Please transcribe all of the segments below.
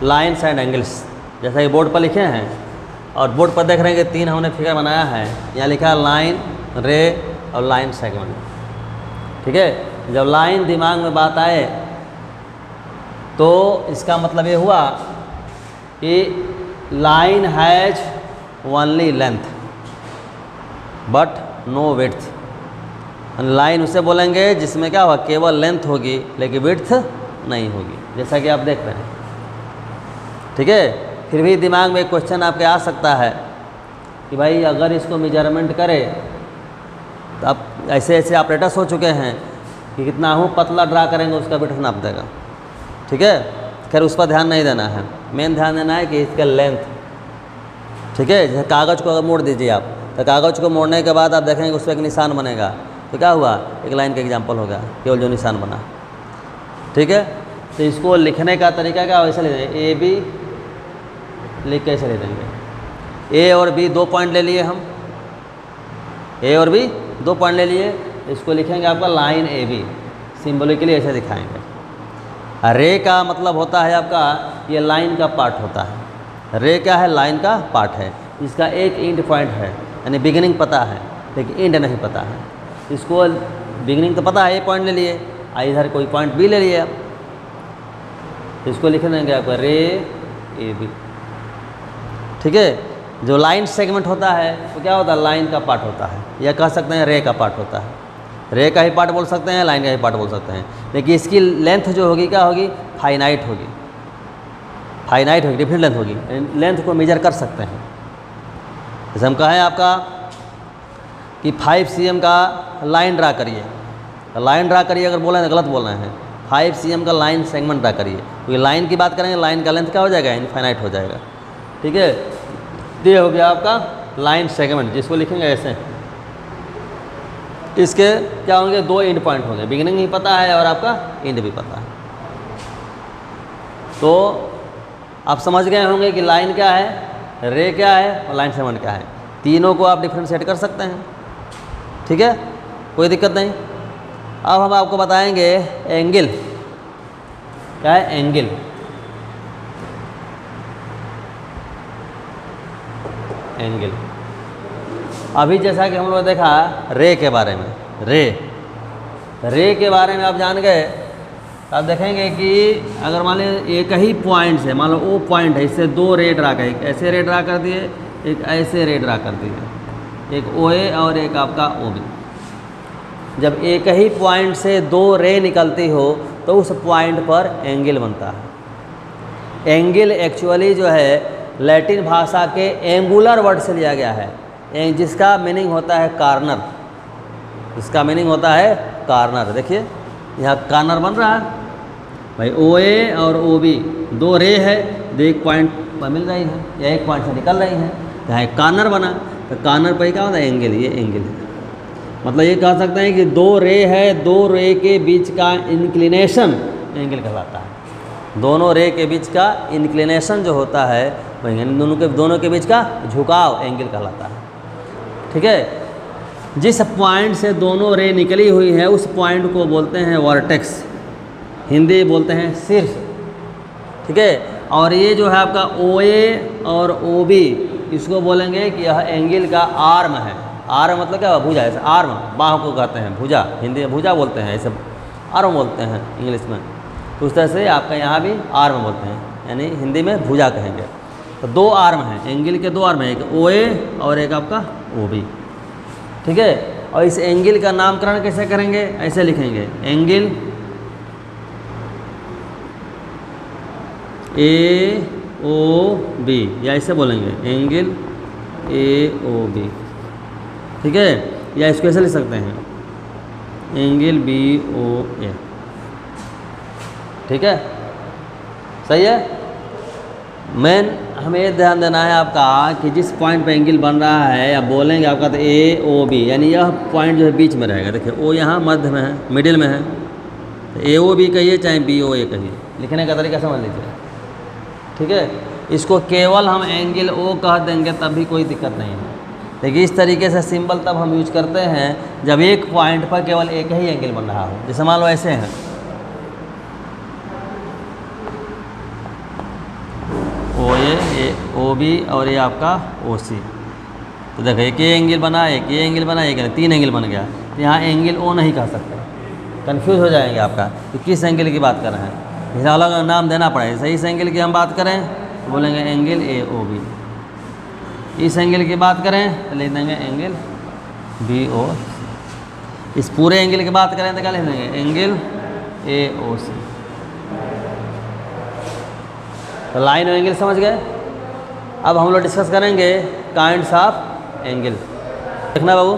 Lines and angles, जैसा कि board पर लिखे हैं और बोर्ड पर देख रहे हैं कि 3 हमने फिगर बनाया है। यहाँ लिखा है लाइन, रे और लाइन सेगमेंट। ठीक है, जब लाइन दिमाग में बात आए तो इसका मतलब ये हुआ कि line has only length but no width. Line उसे बोलेंगे जिसमें क्या होगा, केवल लेंथ होगी लेकिन विड्थ नहीं होगी, जैसा कि आप देख रहे हैं। ठीक है, फिर भी दिमाग में एक क्वेश्चन आपके आ सकता है कि भाई अगर इसको मेजरमेंट करें तो अब ऐसे ऐसे ऑपरेटर्स हो चुके हैं कि कितना हूँ पतला ड्रा करेंगे उसका विड्थ नाप देगा। ठीक है, खैर उस पर ध्यान नहीं देना है, मेन ध्यान देना है कि इसका लेंथ। ठीक है, जैसे कागज़ को अगर मोड़ दीजिए आप, तो कागज़ को मोड़ने के बाद आप देखेंगे उस पर एक निशान बनेगा, तो क्या हुआ, एक लाइन का एग्जाम्पल हो गया केवल जो निशान बना। ठीक है, तो इसको लिखने का तरीका क्या, वैसे लिख देंगे ए बी, लिख कैसे ले देंगे, ए और बी 2 पॉइंट ले लिए हम, ए और बी 2 पॉइंट ले लिए, इसको लिखेंगे आपका लाइन ए बी, सिम्बॉलिकली ऐसे दिखाएंगे। रे का मतलब होता है आपका, ये लाइन का पार्ट होता है। रे क्या है, लाइन का पार्ट है, इसका एक एंड पॉइंट है, यानी बिगिनिंग पता है लेकिन एंड नहीं पता है। इसको बिगिनिंग तो पता है, ए पॉइंट ले लिए, इधर कोई पॉइंट बी ले लिए, इसको लिख देंगे आपका रे ए बी। ठीक है, जो लाइन सेगमेंट होता है वो क्या होता है, लाइन का पार्ट होता है, या कह सकते हैं रे का पार्ट होता है। रे का ही पार्ट बोल सकते हैं, लाइन का ही पार्ट बोल सकते हैं, लेकिन इसकी लेंथ जो होगी क्या होगी, फाइनाइट होगी, फाइनाइट होगी, डिफरेंट लेंथ होगी, लेंथ को मेजर कर सकते हैं। जैसे हम कहें आपका कि 5 cm का लाइन ड्रा करिए, लाइन ड्रा करिए अगर बोला है तो गलत बोल रहे हैं, 5 cm का लाइन सेगमेंट ड्रा करिए, क्योंकि लाइन की बात करेंगे, लाइन का लेंथ क्या हो जाएगा, इनफाइनाइट हो जाएगा। ठीक है, ये हो गया आपका लाइन सेगमेंट, जिसको लिखेंगे ऐसे। इसके क्या होंगे, 2 एंड पॉइंट होंगे, बिगिनिंग भी पता है और आपका एंड भी पता है। तो आप समझ गए होंगे कि लाइन क्या है, रे क्या है और लाइन सेगमेंट क्या है। तीनों को आप डिफ्रेंशिएट कर सकते हैं। ठीक है, कोई दिक्कत नहीं। अब हम आपको बताएंगे एंगल क्या है, एंगल। एंगल अभी जैसा कि हम लोग देखा रे के बारे में, रे के बारे में आप जान गए, तो आप देखेंगे कि अगर मान लीजिए एक ही पॉइंट से, मान लो वो पॉइंट है, इससे 2 रे ड्रा कर, एक ऐसे रे ड्रा कर दिए, एक ऐसे रे ड्रा कर दिए, एक ओ ए और एक आपका ओ बी। जब एक ही पॉइंट से 2 रे निकलती हो तो उस पॉइंट पर एंगल बनता है। एंगल एक्चुअली जो है लैटिन भाषा के एंगुलर वर्ड से लिया गया है, जिसका मीनिंग होता है कार्नर, जिसका मीनिंग होता है कार्नर। देखिए यहाँ कार्नर बन रहा है भाई, ओ ए और ओ बी 2 रे है, तो एक पॉइंट पर मिल रही है या एक पॉइंट से निकल रही है, यहाँ एक कार्नर बना, तो कार्नर पर क्या होता है, एंगल। ये एंगल है, मतलब ये कह सकते हैं कि 2 रे है, 2 रे के बीच का इंक्लिनेशन एंगल कहलाता है। दोनों रे के बीच का इंक्लिनेशन जो होता है वही दोनों के बीच का झुकाव एंगल कहलाता है। ठीक है, जिस पॉइंट से दोनों रे निकली हुई है उस पॉइंट को बोलते हैं वर्टेक्स, हिंदी बोलते हैं शीर्ष। ठीक है, और ये जो है आपका ओ ए और ओ बी, इसको बोलेंगे कि यह एंगल का आर्म है। आर्म मतलब क्या, भुजा, ऐसे आर्म बाह को कहते हैं, भुजा, हिंदी में भुजा बोलते हैं, ऐसे आर्म बोलते हैं इंग्लिश में, तो उस तरह से आपका यहाँ भी आर्म बोलते हैं, यानी हिंदी में भुजा कहेंगे। तो 2 आर्म हैं, एंगल के 2 आर्म हैं, एक ओ ए और एक आपका ओ बी। ठीक है, और इस एंगल का नामकरण कैसे करेंगे, ऐसे लिखेंगे एंगल ए ओ बी, या ऐसे बोलेंगे एंगल ए ओ बी। ठीक है, या इसको ऐसे लिख सकते हैं एंगल बी ओ ए। ठीक है, सही है। मेन हमें ये ध्यान देना है आपका कि जिस पॉइंट पे एंगल बन रहा है, या बोलेंगे आपका तो ए ओ बी, यानी यह पॉइंट जो है बीच में रहेगा। देखिए ओ यहाँ मध्य में है, मिडिल में है, तो ए ओ बी कहिए चाहे बी ओ ए कहिए, लिखने का तरीका समझ लीजिए। ठीक है, इसको केवल हम एंगल ओ कह देंगे तब भी कोई दिक्कत नहीं है, लेकिन इस तरीके से सिंबल तब हम यूज करते हैं जब एक पॉइंट पर केवल एक ही एंगल बन रहा हो। जैसे मान लो ऐसे हैं, ओ बी और ये आपका ओ सी। तो देखो एक ये एंगल बना, एक ये एंगल बना, एक 3 एंगल बन गया। तो यहाँ एंगल ओ नहीं कह सकते, कंफ्यूज हो जाएंगे आपका कि किस एंगल की बात कर रहे हैं, इसे अलग अलग नाम देना पड़ेगा। सही इस एंगल की हम बात करें तो बोलेंगे एंगल ए ओ बी, इस एंगल की बात करें तो लिख देंगे एंगल बी ओ, इस पूरे एंगल की बात करें तो क्या लिख देंगे एंगल ए ओ सी। तो लाइन और एंगल समझ गए। अब हम लोग डिस्कस करेंगे काइंड्स ऑफ एंगल। देखना बाबू,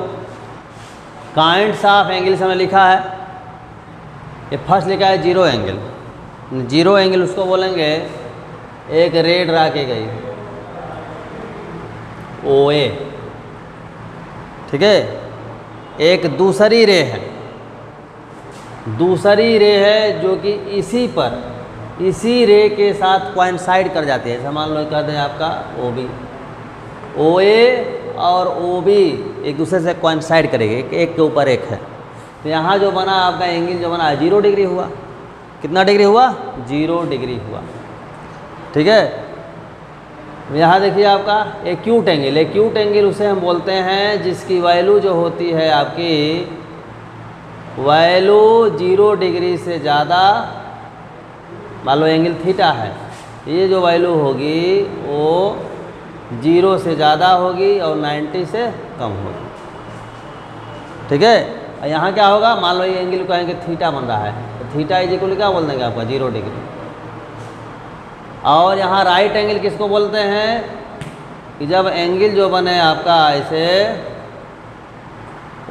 काइंड्स ऑफ एंगल से हमने लिखा है, ये फर्स्ट लिखा है जीरो एंगल। जीरो एंगल उसको बोलेंगे एक रे ड्रा की गई ओ ए, ठीक है। एक दूसरी रे है, दूसरी रे है जो कि इसी रे के साथ कोइंसाइड कर जाती है। जैसे मान लो कहते हैं आपका ओ बी, ओ ए और ओ बी एक दूसरे से कोइंसाइड करेंगे, एक के ऊपर एक है। तो यहाँ जो बना आपका एंगल जो बना 0 डिग्री हुआ। कितना डिग्री हुआ? 0 डिग्री हुआ, ठीक है। यहाँ देखिए आपका एक्यूट एंगल, एक्यूट एंगल उसे हम बोलते हैं जिसकी वैल्यू जो होती है आपकी वैल्यू 0 डिग्री से ज़्यादा, मान लो एंगल थीटा है, ये जो वैल्यू होगी वो 0 से ज़्यादा होगी और 90 से कम होगी, ठीक है। और यहाँ क्या होगा, मान लो ये एंगल कहेंगे थीटा बन रहा है, तो थीटा इज इक्वल क्या बोल देंगे आपका 0 डिग्री। और यहाँ राइट एंगल किसको बोलते हैं कि जब एंगल जो बने आपका ऐसे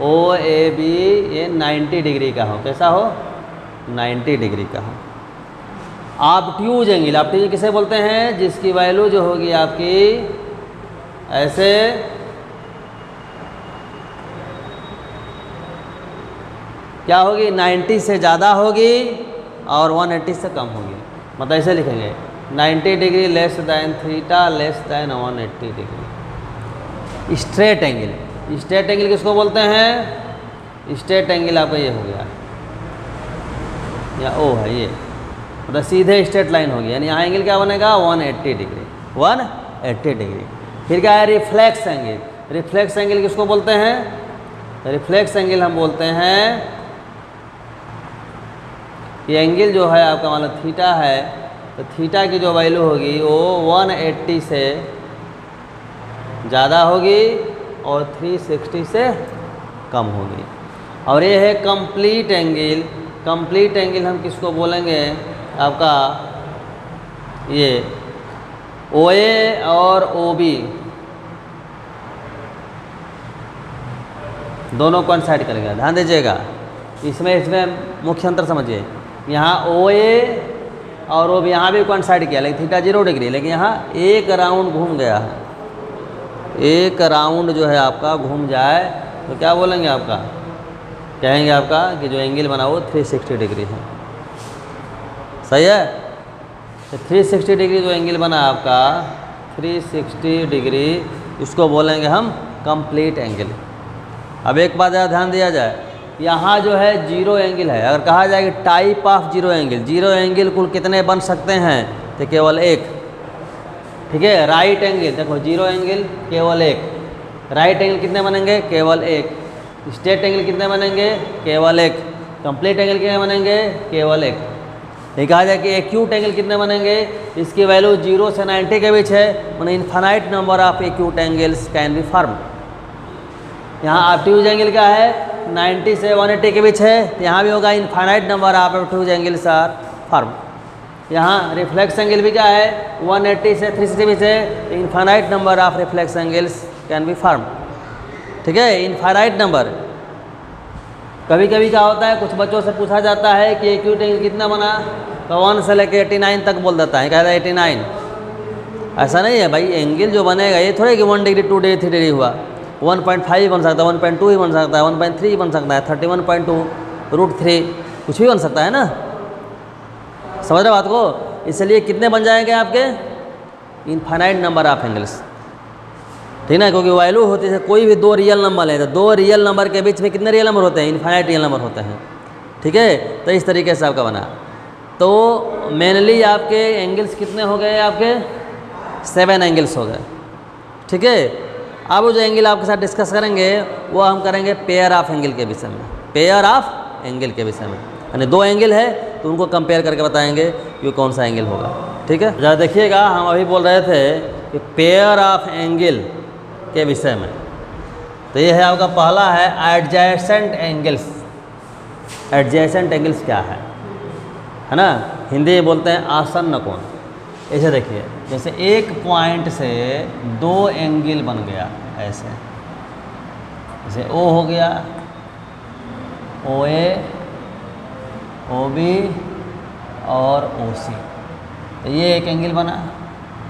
ओ ए बी ये 90 डिग्री का हो। कैसा हो? 90 डिग्री का हो। ऑब्ट्यूज एंगल, ऑब्ट्यूज किसे बोलते हैं? जिसकी वैल्यू जो होगी आपकी ऐसे क्या होगी, 90 से ज़्यादा होगी और 180 से कम होगी। मतलब ऐसे लिखेंगे 90 degree less than theta less than 180 degree. Straight angle, straight angle किसको बोलते हैं? स्ट्रेट एंगल आपका ये हो गया या ओ है ये, मतलब सीधे स्ट्रेट लाइन होगी, यानी यहाँ एंगल क्या बनेगा 180 डिग्री, 180 डिग्री। फिर क्या है रिफ्लेक्स एंगल, रिफ्लेक्स एंगल किसको बोलते हैं? रिफ्लेक्स एंगल हम बोलते हैं ये एंगल जो है आपका मान लो थीटा है, तो थीटा की जो वैल्यू होगी वो 180 से ज़्यादा होगी और 360 से कम होगी। और ये है कंप्लीट एंगल। कंप्लीट एंगल हम किसको बोलेंगे आपका ये ओ ए और ओ बी दोनों कोइंसाइड करेंगे। ध्यान दीजिएगा, इसमें मुख्य अंतर समझिए। यहाँ ओ ए और ओ बी यहाँ भी कोइंसाइड किया, लेकिन थीटा 0 डिग्री, लेकिन यहाँ एक राउंड घूम गया है। एक राउंड जो है आपका घूम जाए तो क्या बोलेंगे आपका, कहेंगे आपका कि जो एंगल बना वो 360 डिग्री है। सही है? तो 360 डिग्री जो एंगल बना आपका 360 डिग्री, इसको बोलेंगे हम कंप्लीट एंगल। अब एक बात ज़रा ध्यान दिया जाए, यहाँ जो है 0 एंगल है। अगर कहा जाए कि टाइप ऑफ 0 एंगल, 0 एंगल कुल कितने बन सकते हैं, तो केवल एक, ठीक है। राइट एंगल देखो 0 एंगल केवल एक, राइट एंगल कितने बनेंगे? केवल एक। स्ट्रेट एंगल कितने बनेंगे? केवल एक। कंप्लीट एंगल कितने बनेंगे? केवल एक। नहीं कहा जाए कि एक्यूट एंगल कितने बनेंगे? इसकी वैल्यू 0 से 90 के बीच है, माने infinite number of acute angles can be form. यहाँ ऑब्ट्यूज एंगल क्या है? 90 से 180 के बीच है, तो यहाँ भी होगा infinite number of obtuse angles are form. यहाँ रिफ्लेक्स एंगल भी क्या है? 180 से 360 के बीच है, infinite number of reflex angles can be form, ठीक है। Infinite number. कभी कभी क्या होता है, कुछ बच्चों से पूछा जाता है कि एक्यूट एंगल कितना बना, तो 1 से लेकर 89 तक बोल देता है, कहता है 89। ऐसा नहीं है भाई, एंगल जो बनेगा ये थोड़े कि 1 डिग्री 2 डिग्री 3 डिग्री हुआ, 1.5 बन सकता है, 1.2 ही बन सकता है, 1.3 बन सकता है, 31.2 √3 कुछ भी बन सकता है ना। समझ रहे बात को? इसलिए कितने बन जाएंगे आपके? इनफाइनाइट नंबर ऑफ एंगल्स, ठीक ना। क्योंकि वैल्यू होती है, कोई भी 2 रियल नंबर है तो 2 रियल नंबर के बीच में कितने रियल नंबर होते हैं? इनफाइनाइट रियल नंबर होते हैं, ठीक है। तो इस तरीके से आपका बना। तो मेनली आपके एंगल्स कितने हो गए आपके? 7 एंगल्स हो गए। ठीक है, अब जो एंगल आपके साथ डिस्कस करेंगे वो हम करेंगे पेयर ऑफ एंगल के विषय में, पेयर ऑफ एंगल के विषय में, यानी 2 एंगल है तो उनको कंपेयर करके बताएंगे कि कौन सा एंगल होगा। ठीक है, जरा देखिएगा, हम अभी बोल रहे थे कि पेयर ऑफ एंगल के विषय में, तो ये है आपका पहला है एडजेसेंट एंगल्स। एडजेसेंट एंगल्स क्या है ना, हिंदी में बोलते हैं आसन्न कोण। ऐसे देखिए, जैसे एक पॉइंट से 2 एंगल बन गया ऐसे, जैसे O हो गया, OA, OB और OC, तो ये एक एंगल बना,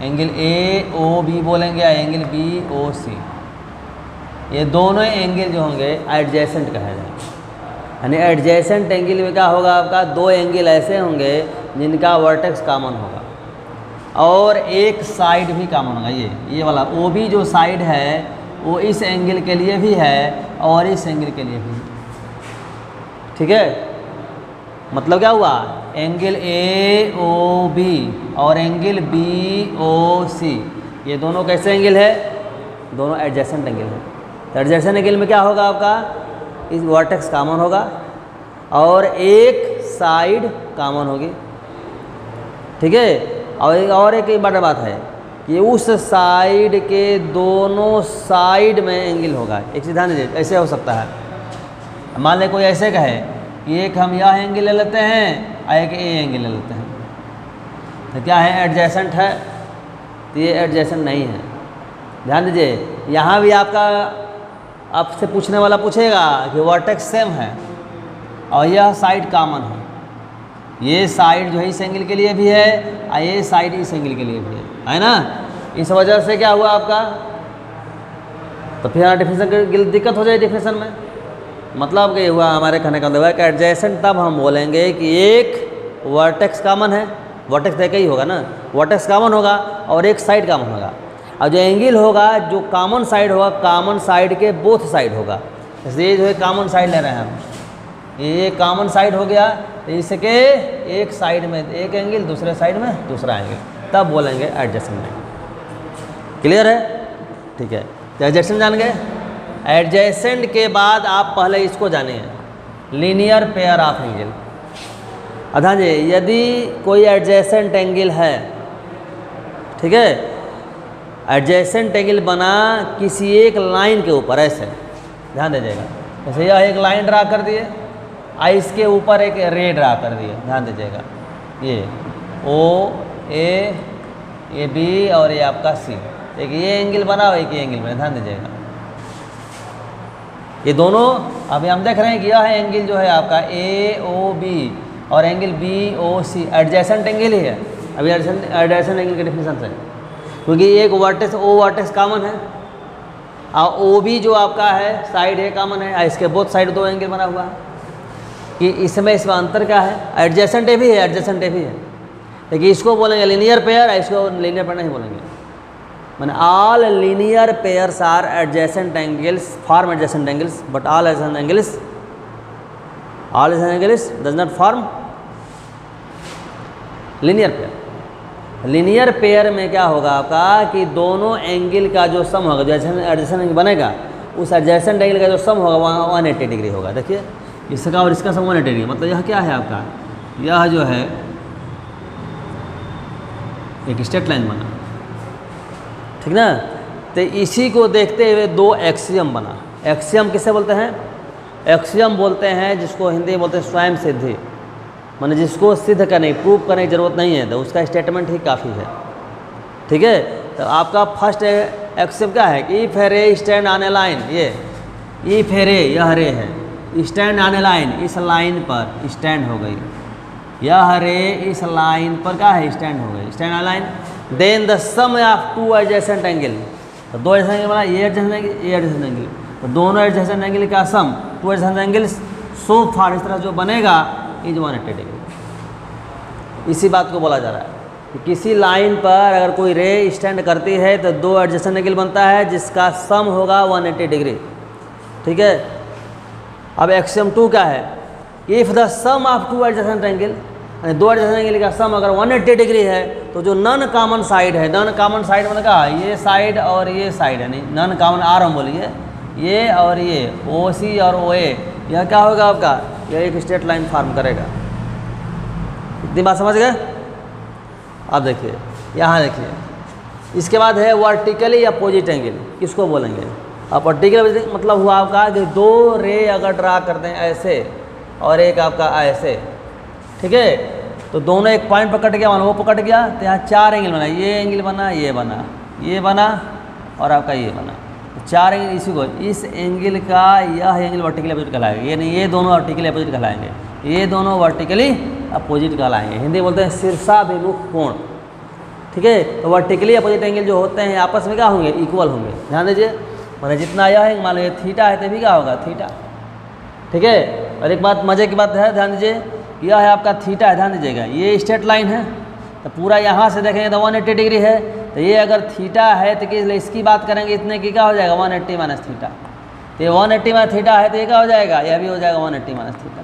एंगल AOB बोलेंगे या एंगल BOC। ये दोनों एंगल जो होंगे एडजेसेंट कहे जाएंगे, यानी एडजेसेंट एंगल में क्या होगा आपका, 2 एंगल ऐसे होंगे जिनका वर्टेक्स कॉमन होगा और एक साइड भी कॉमन होगा। ये वाला OB जो साइड है वो इस एंगल के लिए भी है और इस एंगल के लिए भी। ठीक है, मतलब क्या हुआ, एंगल AOB और एंगल BOC ये दोनों कैसे एंगल है, दोनों एडजेसेंट एंगल है। तो एडजेसेंट एंगल में क्या होगा आपका, इस वर्टेक्स कॉमन होगा और एक साइड कॉमन होगी। ठीक है, और एक बड़ा बात है कि उस साइड के दोनों साइड में एंगल होगा। एक ध्यान दीजिए, ऐसे हो सकता है, मान लें कोई ऐसे कहे कि एक हम यह एंगल ले लेते हैं और एक ये एंगल ले लेते हैं, तो क्या है, एडजेसेंट है, तो ये एडजेसेंट नहीं है। ध्यान दीजिए, यहाँ भी आपसे पूछने वाला पूछेगा कि वर्टेक्स सेम है और यह साइड कॉमन है, ये साइड जो है इस एंगल के लिए भी है और ये साइड इस एंगल के लिए भी है ना। इस वजह से क्या हुआ आपका, तो फिर यहाँ डिफिनेशन की दिक्कत हो जाए। डिफिनेशन में मतलब कि हुआ, हमारे कहने का मतलब है कि एडजेसेंट तब हम बोलेंगे कि एक वर्टेक्स कॉमन है, वर्टेक्स एक ही होगा ना, वर्टेक्स कॉमन होगा और एक साइड कॉमन होगा, और जो एंगल होगा जो कॉमन साइड होगा, कॉमन साइड के बोथ साइड होगा। इसलिए जो है कॉमन साइड ले रहे हैं हम, ये कॉमन साइड हो गया, तो इसके एक साइड में एक एंगल, दूसरे साइड में दूसरा एंगल, तब बोलेंगे एडजेसेंट एंगल। क्लियर है? ठीक है, तो एडजेसेंट जान गए। एडजेसेंट के बाद आप पहले इसको जानिए, लीनियर पेयर ऑफ एंगल। अधा जी, यदि कोई एडजेसेंट एंगल है, ठीक है, एडजेसेंट एंगल बना किसी एक लाइन के ऊपर, ऐसे ध्यान दीजिएगा, जैसे यह एक लाइन ड्रा कर दिए और इसके ऊपर एक रे ड्रा कर दिए, ध्यान दीजिएगा, ये OA, ये B और ये आपका C, एक ये एंगल बना और एक ये एंगल बना, ध्यान दीजिएगा। ये दोनों अभी हम देख रहे हैं कि यह एंगल जो है आपका AOB और एंगल BOC एडजेसेंट एंगल ही है। अभी एडजेसेंट एंगल के डिफिनेशन से, क्योंकि एक वर्टेक्स O वर्टेक्स कॉमन है और OB जो आपका है साइड है कॉमन है, इसके बोथ साइड 2 एंगल बना हुआ है, कि इसमें अंतर क्या है, एडजेसेंट ए भी है, एडजेसेंट ए भी है, लेकिन इसको बोलेंगे लीनियर पेयर, इसको लीनियर पेयर नहीं बोलेंगे। मैंने all linear pairs are adjacent angles, form adjacent angles, but all adjacent angles does not form linear pair. Linear pair में क्या होगा आपका कि दोनों एंगल का जो सम होगा, जो एडजेसेंट एंगल बनेगा, उस एडजेसेंट एंगल का जो सम होगा वहाँ 180 डिग्री होगा। देखिए इसका और इसका सम 180 डिग्री, मतलब यह क्या है आपका, यह जो है एक स्ट्रेट लाइन बना, ठीक ना। तो इसी को देखते हुए 2 एक्सियम बना। एक्सियम किसे बोलते हैं, एक्सियम बोलते हैं जिसको हिंदी में बोलते हैं स्वयं सिद्धि, माने जिसको सिद्ध करने प्रूव करने की जरूरत नहीं है, तो उसका स्टेटमेंट ही काफ़ी है। ठीक है, तो आपका फर्स्ट एक्सियम क्या है कि इफ ए रे स्टैंड ऑन ए लाइन, ये इफ ए रे, यह रे है, स्टैंड ऑन ए लाइन, इस लाइन पर स्टैंड हो गई, यह रे इस लाइन पर क्या है, स्टैंड हो गई, stand on line, then the sum of 2 adjacent angle, तो 2 एडजेसेंट एंगल बना, ये एडजेसेंट एंगल, ये एडजेसेंट एंगल, तो दोनों एडजेसेंट एंगल का सम 2 एडजेसेंट एंगल सो फार, इस तरह जो बनेगा इज 180 डिग्री। इसी बात को बोला जा रहा है कि किसी लाइन पर अगर कोई रे स्टैंड करती है तो 2 एडजेसेंट एंगल बनता है जिसका सम होगा 180 डिग्री। ठीक है, अब एक्सियम 2 क्या है, if the sum of 2 adjacent angle, 2 adjacent angle का सम अगर 180 डिग्री है तो जो नॉन कॉमन साइड है, नॉन कॉमन साइड मतलब क्या, ये साइड और ये साइड, यानी नॉन कॉमन आर हम बोलिए, ये और ये ओ सी और ओ ए, यह क्या होगा आपका, यह एक स्ट्रेट लाइन फॉर्म करेगा। इतनी बात समझ गए। अब देखिए यहाँ देखिए, इसके बाद है वर्टिकली अपोजिट एंगल, किसको बोलेंगे। अब वर्टिकल मतलब हुआ आपका कि दो रे अगर ड्रा करते हैं ऐसे और एक आपका ऐसे, ठीक है, तो दोनों एक पॉइंट पकड़ गया, वो पकड़ गया, तो यहाँ चार एंगल बना, ये एंगल बना, ये बना, ये बना और आपका ये बना, चार एंगल। इसी को इस एंगल का यह एंगल वर्टिकली अपोजिट कहलाएगा, ये नहीं, ये दोनों वर्टिकली अपोजिट कहलाएंगे, ये दोनों वर्टिकली अपोजिट कहलाएंगे। हिंदी बोलते हैं शीर्षाभिमुख कोण, ठीक है। तो वर्टिकली अपोजिट एंगल जो होते हैं आपस में क्या होंगे, इक्वल होंगे। ध्यान दीजिए, मैंने जितना यह है, मान लो ये थीटा है तो भी क्या होगा, थीटा, ठीक है। और एक बात मजे की बात है, ध्यान दीजिए, यह है आपका थीटा है, ध्यान दीजिएगा, ये स्ट्रेट लाइन है, तो पूरा यहाँ से देखेंगे तो 180 डिग्री है, तो ये अगर थीटा है तो इसकी बात करेंगे, इतने की क्या हो जाएगा, 180 माइनस थीटा, तो ये 180 माइनस थीटा है, तो ये क्या हो जाएगा, यह भी हो जाएगा 180 माइनस थीटा।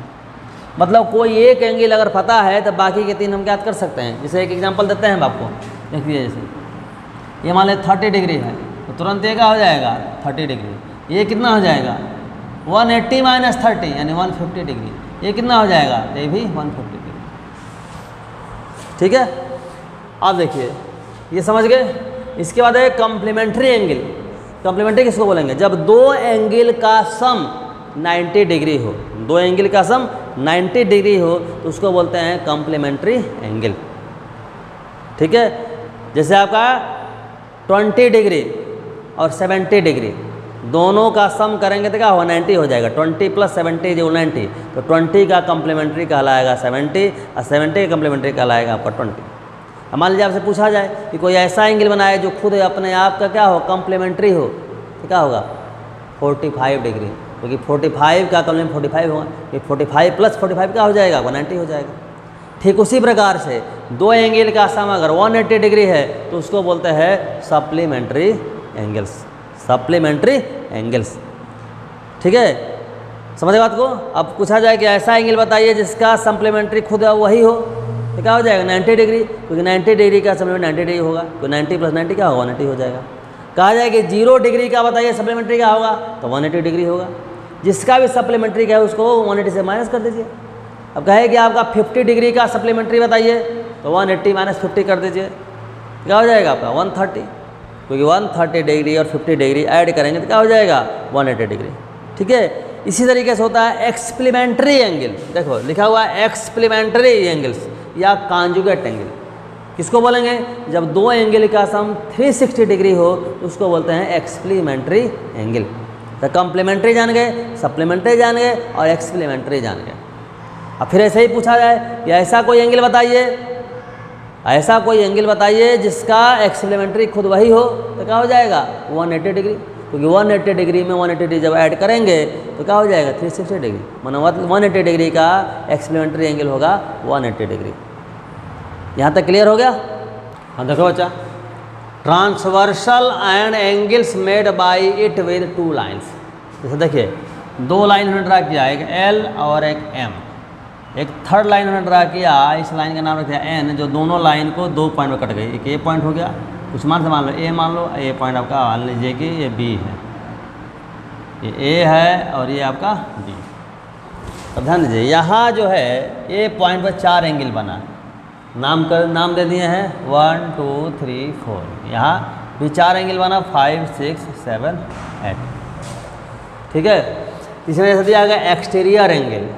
मतलब कोई एक एंगल अगर पता है तो बाकी के तीन हम क्या कर सकते हैं। जैसे एक एग्जांपल देते हैं हम आपको, देख लीजिए, जैसे ये मान लें 30 डिग्री है, तो तुरंत ये क्या हो जाएगा, 30 डिग्री, ये कितना हो जाएगा, 180 माइनस 30 यानी 150 डिग्री, ये कितना हो जाएगा, ये भी 150 डिग्री, ठीक है। आप देखिए, ये समझ गए। इसके बाद है कॉम्प्लीमेंट्री एंगल। कॉम्प्लीमेंट्री किसको बोलेंगे, जब दो एंगल का सम 90 डिग्री हो, दो एंगल का सम 90 डिग्री हो तो उसको बोलते हैं कॉम्प्लीमेंट्री एंगल, ठीक है। जैसे आपका 20 डिग्री और 70 डिग्री दोनों का सम करेंगे तो क्या होगा, 90 हो जाएगा, 20 प्लस 70 जो 90, तो 20 का कॉम्प्लीमेंट्री कहलाएगा 70 और 70 का कॉम्प्लीमेंट्री कहलाएगा आपका 20। अब मान लीजिए आपसे पूछा जाए कि कोई ऐसा एंगल बनाए जो खुद अपने आप का क्या हो, कॉम्प्लीमेंट्री हो, तो क्या होगा, 45 डिग्री, क्योंकि 45 का कॉम्प्लीमेंट 45 होगा, ये 45 प्लस 45 क्या हो जाएगा, 190 हो जाएगा। ठीक उसी प्रकार से दो एंगल का सम अगर 180 डिग्री है तो उसको बोलते हैं सप्लीमेंट्री एंगल्स, सप्लीमेंट्री एंगल्स, ठीक है। समझ बात को। अब पूछा जाए कि ऐसा एंगल बताइए जिसका सप्लीमेंट्री खुद वही हो, तो क्या हो जाएगा, 90 डिग्री, क्योंकि 90 डिग्री का सप्लीमेंट 90 डिग्री होगा, तो 90 प्लस 90 क्या होगा, 180 हो जाएगा। कहा जाए कि 0 डिग्री का बताइए सप्लीमेंट्री क्या होगा, तो 180 डिग्री होगा। जिसका भी सप्लीमेंट्री क्या है उसको 180 से माइनस कर दीजिए। अब कहे कि आपका 50 डिग्री का सप्लीमेंट्री बताइए, तो 180 माइनस 50 कर दीजिए, क्या हो जाएगा आपका 130, क्योंकि 130 डिग्री और 50 डिग्री ऐड करेंगे तो क्या हो जाएगा 180 डिग्री, ठीक है। इसी तरीके से होता है एक्सप्लीमेंट्री एंगल। देखो लिखा हुआ है एक्सप्लीमेंट्री एंगल्स या कॉन्जुगेट एंगल। किसको बोलेंगे, जब दो एंगल का सम 360 डिग्री हो तो उसको बोलते हैं एक्सप्लीमेंट्री एंगल। तो कॉम्प्लीमेंट्री जान गए, सप्लीमेंट्री जान गए और एक्सप्लीमेंट्री जान गए। अब फिर ऐसे ही पूछा जाए कि ऐसा कोई एंगल बताइए, ऐसा कोई एंगल बताइए जिसका एक्सप्लीमेंट्री खुद वही हो, तो क्या हो जाएगा 180 डिग्री, क्योंकि 180 डिग्री में 180 डिग्री जब ऐड करेंगे तो क्या हो जाएगा 360 डिग्री, मतलब 180 डिग्री का एक्सप्लीमेंट्री एंगल होगा 180 डिग्री। यहाँ तक क्लियर हो गया। हाँ देखो बच्चा, transversal and angles made by it with 2 lines. जैसे देखिए दो लाइन उन्होंने ड्रा किया, एक एल और एक एम। एक थर्ड लाइन उन्होंने ड्रा किया, इस लाइन का नाम रखा एन, जो दोनों लाइन को 2 पॉइंट में कट गई। एक ए पॉइंट हो गया, कुछ मान से मान लो ए मान लो, ए पॉइंट आपका मान लीजिए कि ये बी है, ये ए है और ये आपका बी। अब ध्यान दीजिए यहाँ जो है ए पॉइंट पर 4 एंगल बना, नाम दे दिए हैं 1 2 3 4। यहाँ भी 4 एंगल बना 5 6 7 8, ठीक है। इसमें जैसे दिया गया एक्सटीरियर एंगल।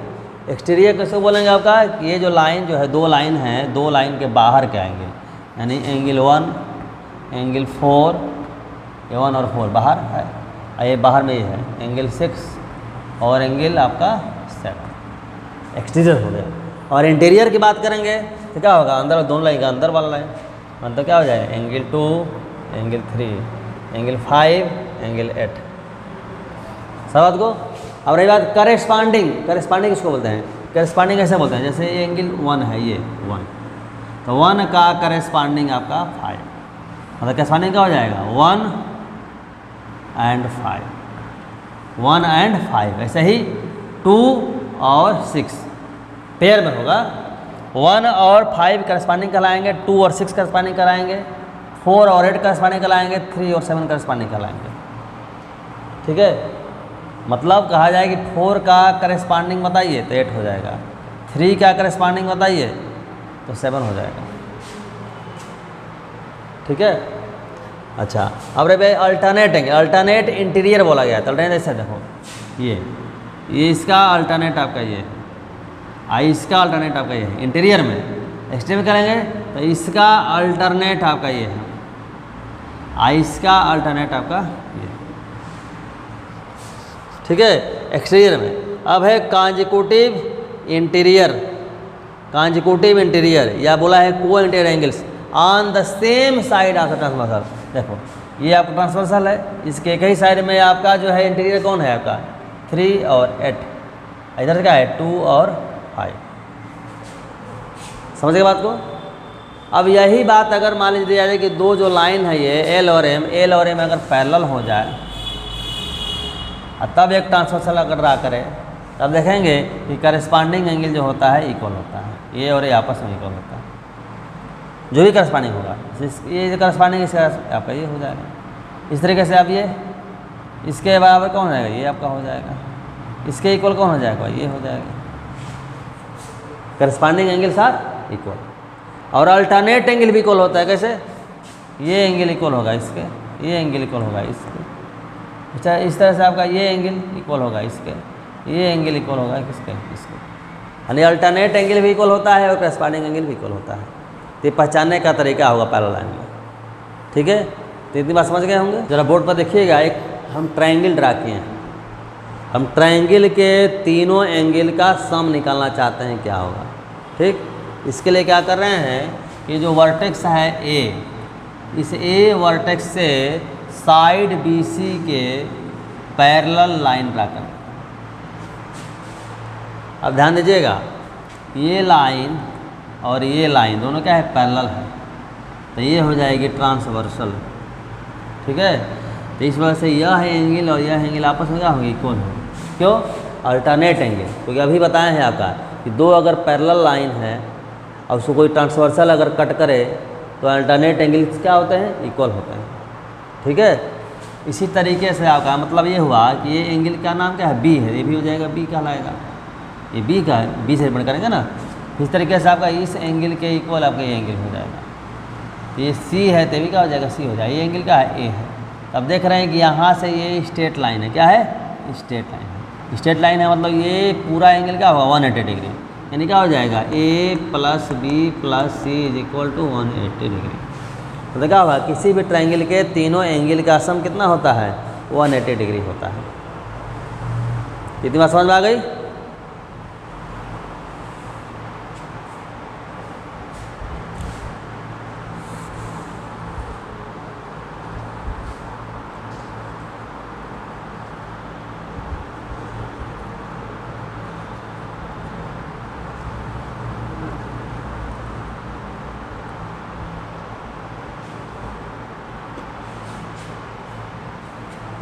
एक्सटीरियर कैसे बोलेंगे आपका, कि ये जो लाइन जो है, 2 लाइन है, 2 लाइन के बाहर का एंगल, यानी एंगल 1 एंगल 4, ये 1 और 4 बाहर है, ये बाहर में ये है एंगल 6 और एंगल आपका 7, एक्सटीरियर हो गया। और इंटीरियर की बात करेंगे तो क्या होगा, अंदर दोनों लाइन का अंदर वाला लाइन, मतलब क्या हो जाएगा एंगल 2 एंगल 3 एंगल 5 एंगल 8। सब बात को। अब रही बात करेस्पॉन्डिंग, करेस्पॉन्डिंग किसको बोलते हैं, करेस्पॉन्डिंग ऐसे बोलते हैं, जैसे ये एंगल 1 है, ये 1, तो 1 का करेस्पॉन्डिंग आपका 5, मतलब करेस्पॉन्डिंग क्या हो जाएगा 1 and 5, 1 and 5। ऐसे ही 2 और 6 पेयर में होगा, 1 और 5 करस्पॉन्डिंग कहलाएंगे, 2 और 6 करस्पॉन्डिंग कहलाएंगे, 4 और 8 करस्पॉन्डिंग कहलाएंगे, 3 और 7 करस्पॉन्डिंग कहलाएंगे। ठीक है, मतलब कहा जाए कि 4 का करस्पॉन्डिंग बताइए तो 8 हो जाएगा, 3 का करस्पॉन्डिंग बताइए तो 7 हो जाएगा। ठीक है, अच्छा अब रे भाई अल्टरनेट है, अल्टरनेट इंटीरियर बोला गया है। तो अल्टरनेट ऐसे देखो, ये इसका अल्टरनेट आपका ये है, इसका अल्टरनेट आपका ये है इंटीरियर में। एक्सट्रीम करेंगे तो इसका अल्टरनेट आपका ये है, इसका अल्टरनेट आपका ये। ठीक है, एक्सटीरियर में। अब है कॉन्जिक्यूटिव इंटीरियर, कॉन्जिक्यूटिव इंटीरियर या बोला है को interior angles on the same side of the transversal. देखो ये आपका ट्रांसवर्सल है, इसके एक ही साइड में आपका जो है इंटीरियर कौन है आपका 3 और 8, इधर क्या है 2 और 5। समझ गए बात को। अब यही बात अगर मान लीजिए दिया जाए कि दो जो लाइन है ये एल और एम अगर पैरेलल हो जाए और तब एक ट्रांसवर्सल अगर ड्रा करें, तब देखेंगे कि करस्पॉन्डिंग एंगल जो होता है इक्वल होता है, ये और ये आपस में इक्वल होता है, जो भी करस्पॉन्डिंग होगा। ये जो करस्पॉन्डिंग इसका आपका ये हो जाएगा। इस तरीके से आप ये इसके बराबर कौन हो जाएगा, ये आपका हो जाएगा, इसके इक्वल कौन हो जाएगा, ये हो जाएगा। Corresponding angles are equal. और अल्टरनेट एंगल भी इक्वल होता है, कैसे, ये एंगल इक्वल होगा इसके, ये एंगल इक्वल होगा इसके। अच्छा इस तरह से आपका ये एंगल इक्वल होगा इसके, ये एंगल इक्वल होगा किसके, इसके। यानी अल्टरनेट एंगल भी इक्वल होता है और करस्पॉन्डिंग एंगल भी इक्वल होता है। तो ये पहचानने का तरीका होगा पैरेलल लाइन में। ठीक है, तो इतनी बात समझ गए होंगे। जरा बोर्ड पर देखिएगा, एक हम ट्रायंगल ड्रा किए हैं, हम ट्रायंगल के तीनों एंगल का सम निकालना चाहते हैं, क्या होगा। ठीक, इसके लिए क्या कर रहे हैं कि जो वर्टेक्स है ए, इस ए वर्टेक्स से साइड BC के पैरेलल लाइन ड्रा करें। अब ध्यान दीजिएगा, ये लाइन और ये लाइन दोनों क्या है, पैरेलल है, तो ये हो जाएगी ट्रांसवर्सल। ठीक है, तो इस वजह से यह एंगल और यह एंगल आपस में क्या होगी, इक्वल हो। क्यों, अल्टरनेट एंगल, क्योंकि अभी बताए हैं आपका कि दो अगर पैरेलल लाइन है और उसको कोई ट्रांसवर्सल अगर कट करे तो अल्टरनेट एंगल्स क्या होते हैं, इक्वल होते हैं। ठीक है, इसी तरीके से आपका मतलब ये हुआ कि ये एंगल का नाम क्या है, बी है, ये भी हो जाएगा बी कहलाएगा, ये बी का है, बी से रिप्रेजेंट करेंगे ना। इस तरीके से आपका इस एंगल के इक्वल आपका ये एंगल हो जाएगा। ये सी है तो भी क्या हो जाएगा, सी हो जाएगा। ये एंगल क्या है, ए है। अब देख रहे हैं कि यहाँ से ये स्ट्रेट लाइन है, क्या है, स्ट्रेट लाइन है। स्ट्रेट लाइन है मतलब ये पूरा एंगल क्या होगा, 180 डिग्री, यानी क्या हो जाएगा A + B + C = 180 डिग्री। तो क्या होगा, किसी भी ट्रायंगल के तीनों एंगल का सम कितना होता है, 180 डिग्री होता है। इतनी बात समझ में आ गई।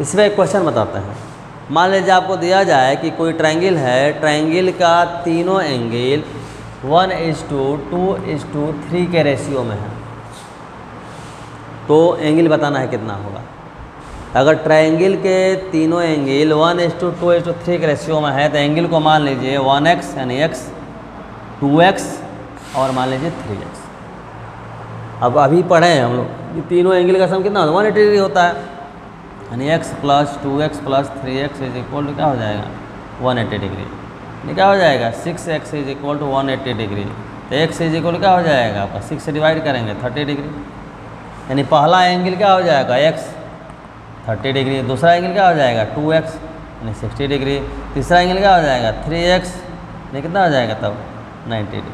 इसमें एक क्वेश्चन बताते हैं। मान लीजिए आपको दिया जाए कि कोई ट्रायंगल है, ट्रायंगल का तीनों एंगल 1:2:3 के रेशियो में है, तो एंगल बताना है कितना होगा। अगर ट्रायंगल के तीनों एंगल 1:2:3 के रेशियो में है तो एंगल को मान लीजिए 1x यानी x, 2x और मान लीजिए 3x। अब अभी पढ़े हैं हम लोग कि तीनों एंगल का सम कितना होता है, 180 डिग्री होता है, यानी x + 2x + 3x = क्या हो जाएगा, 180 डिग्री। ये क्या हो जाएगा, 6x = 180 डिग्री। तो x क्या हो जाएगा आपका, 6 से डिवाइड करेंगे 30 डिग्री, यानी पहला एंगल क्या हो जाएगा x 30 डिग्री, दूसरा एंगल क्या हो जाएगा 2x यानी 60 डिग्री, तीसरा एंगल क्या हो जाएगा 3x यानी कितना हो जाएगा तब 90 डिग्री।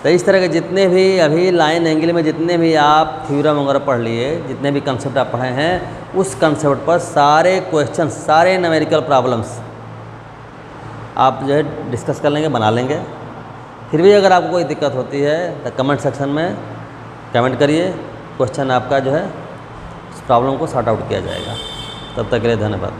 तो इस तरह के जितने भी अभी लाइन एंगल में जितने भी आप थ्योरम वगैरह पढ़ लिए, जितने भी कंसेप्ट आप पढ़े हैं, उस कंसेप्ट पर सारे क्वेश्चन, सारे न्यूमेरिकल प्रॉब्लम्स आप जो है डिस्कस कर लेंगे, बना लेंगे। फिर भी अगर आपको कोई दिक्कत होती है तो कमेंट सेक्शन में कमेंट करिए, क्वेश्चन आपका जो है उस प्रॉब्लम को सॉर्ट आउट किया जाएगा। तब तक के लिए धन्यवाद।